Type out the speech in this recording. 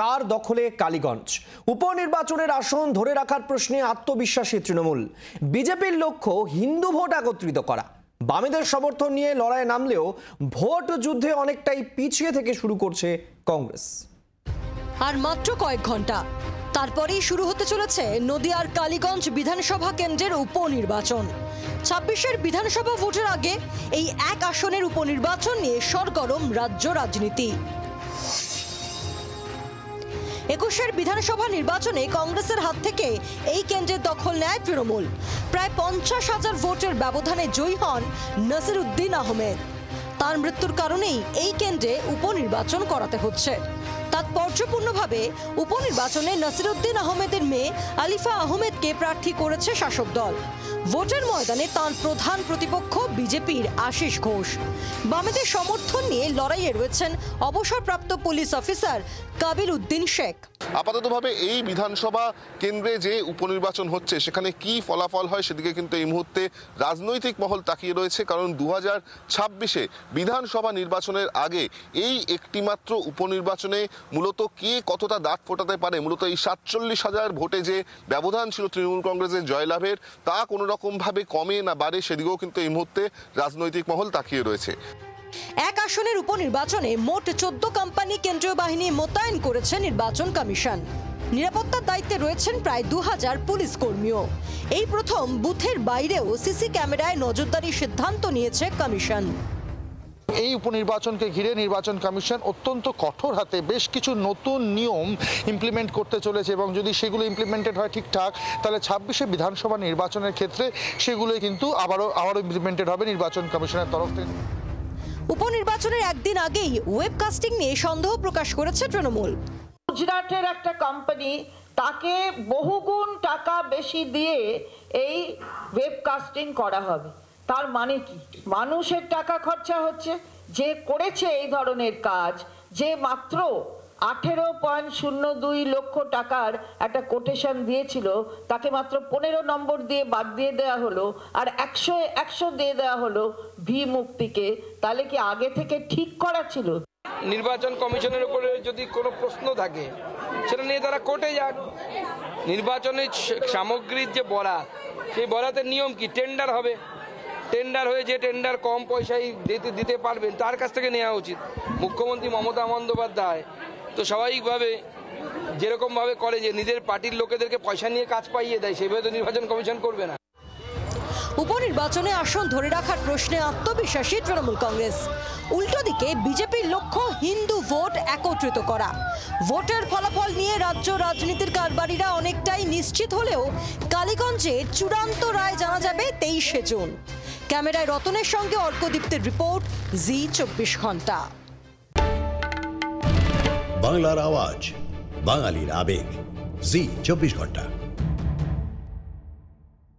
কার দখলে কালীগঞ্জ। উপনির্বাচনের আসন ধরে রাখার প্রশ্নে আত্মবিশ্বাসী তৃণমূল। বিজেপির লক্ষ্য হিন্দু ভোট একত্রিত করা। বামেদের সমর্থন নিয়ে লড়াইয়ে নামলেও ভোট যুদ্ধে অনেকটাই পিছিয়ে থেকে শুরু করছে কংগ্রেস। আর মাত্র কয়েক ঘন্টা তারপরেই শুরু হতে চলেছে নদিয়ার কালীগঞ্জ বিধানসভা কেন্দ্রের উপনির্বাচন। ২৬-এর বিধানসভা ভোটের আগে এই এক আসনের উপনির্বাচন নিয়ে সরগরম রাজ্য রাজনীতি। ২১-এর বিধানসভা নির্বাচনে কংগ্রেসের হাত থেকে এই কেন্দ্রের দখল নেয় তৃণমূল। প্রায় ৫০,০০০ ভোটের ব্যবধানে জয়ী হন নাসিরউদ্দিন আহমেদ। তার মৃত্যুর কারণেই এই কেন্দ্রে উপনির্বাচন করাতে হচ্ছে। তাৎপর্যপূর্ণভাবে উপনির্বাচনে নাসিরউদ্দিন আহমেদের মেয়ে আলিফা আহমেদকে প্রার্থী করেছে শাসক দল। ভোটের ময়দানে তাঁর প্রধান প্রতিপক্ষ বিজেপির আশিস ঘোষ। বামেদের সমর্থন নিয়ে লড়াইয়ে রয়েছেন অবসরপ্রাপ্ত পুলিশ অফিসার কাবিল উদ্দিন শেখ। আপাততভাবে এই বিধানসভা কেন্দ্রে যে উপনির্বাচন হচ্ছে সেখানে কি ফলাফল হয় সেদিকে কিন্তু এই মুহূর্তে রাজনৈতিক মহল তাকিয়ে রয়েছে। কারণ 2026-এ বিধানসভা নির্বাচনের আগে এই একটিমাত্র উপনির্বাচনে মূলত কে কতটা দাঁত ফোটাতে পারে। মূলত এই 47,000 ভোটে যে ব্যবধান ছিল তৃণমূল কংগ্রেসের জয়লাভের, তা কোনো রকমভাবে কমে না বাড়ে সেদিকেও কিন্তু এই মুহূর্তে রাজনৈতিক মহল তাকিয়ে রয়েছে। এক আসনের উপনির্বাচনে মোট 14 কোম্পানি কেন্দ্রীয় বাহিনী মোতায়েন করেছে নির্বাচন কমিশন। নিরাপত্তার দায়িত্বে রয়েছেন প্রায় 2000 পুলিশ কর্মীও। এই প্রথম বুথের বাইরেও সিসি ক্যামেরায় নজরদারির সিদ্ধান্ত নিয়েছে কমিশন। এই উপনির্বাচনকে ঘিরে নির্বাচন কমিশন অত্যন্ত কঠোর হাতে বেশ কিছু নতুন নিয়ম ইমপ্লিমেন্ট করতে চলেছে এবং যদি সেগুলো ইমপ্লিমেন্টেড হয় ঠিকঠাক, তাহলে 26-এ বিধানসভা নির্বাচনের ক্ষেত্রে সেগুলোই কিন্তু আবারও ইমপ্লিমেন্টেড হবে নির্বাচন কমিশনের তরফ থেকে। উপনির্বাচনের একদিন আগেই ওয়েবকাস্টিং নিয়ে সন্দেহ প্রকাশ করেছে তৃণমূল। গুজরাটের একটা কোম্পানি, তাকে বহুগুণ টাকা বেশি দিয়ে এই ওয়েবকাস্টিং করা হবে। তার মানে কি? মানুষের টাকা খরচা হচ্ছে। যে করেছে এই ধরনের কাজ, যে মাত্র 18.02 লক্ষ টাকার একটা কোটেশন দিয়েছিল, তাকে মাত্র 15 নম্বর দিয়ে বাদ দিয়ে দেওয়া হলো, আর 100 দিয়ে দেওয়া হলো ভি মুক্তিকে। তাহলে কি আগে থেকে ঠিক করা ছিল? নির্বাচন কমিশনের উপরে যদি কোনো প্রশ্ন থাকে সেটা নিয়ে তারা কোর্টে যাক। নির্বাচনের সামগ্রীর যে বরাত, সেই বরাতের নিয়ম কি? টেন্ডার হবে। টেন্ডার হয়ে যে টেন্ডার কম পয়সায় দিতে পারবেন তার কাছ থেকে নেওয়া উচিত। মুখ্যমন্ত্রী মমতা বন্দ্যোপাধ্যায় তো স্বাভাবিকভাবে যেরকমভাবে করে যে নিজের পার্টির লোকেদেরকে পয়সা নিয়ে কাজ পাইয়ে দেয়, সেভাবে তো নির্বাচন কমিশন করবে না। উপনির্বাচনে আসন ধরে রাখার প্রশ্নে আত্মবিশ্বাসী তৃণমূল কংগ্রেস। উল্টো দিকে বিজেপির লক্ষ্য হিন্দু ভোট একত্রিত করা। ভোটের ফলাফল নিয়ে রাজ্য রাজনীতির কারবারিরা অনেকটাই নিশ্চিত হলেও কালীগঞ্জে চূড়ান্ত রায় জানা যাবে 23শে জুন। ক্যামেরায় রতনের সঙ্গে অর্কদীপ্তের রিপোর্ট, জি 24 ঘন্টা। বাংলার আওয়াজ, বাঙালির আবেগ, জি 24 ঘন্টা।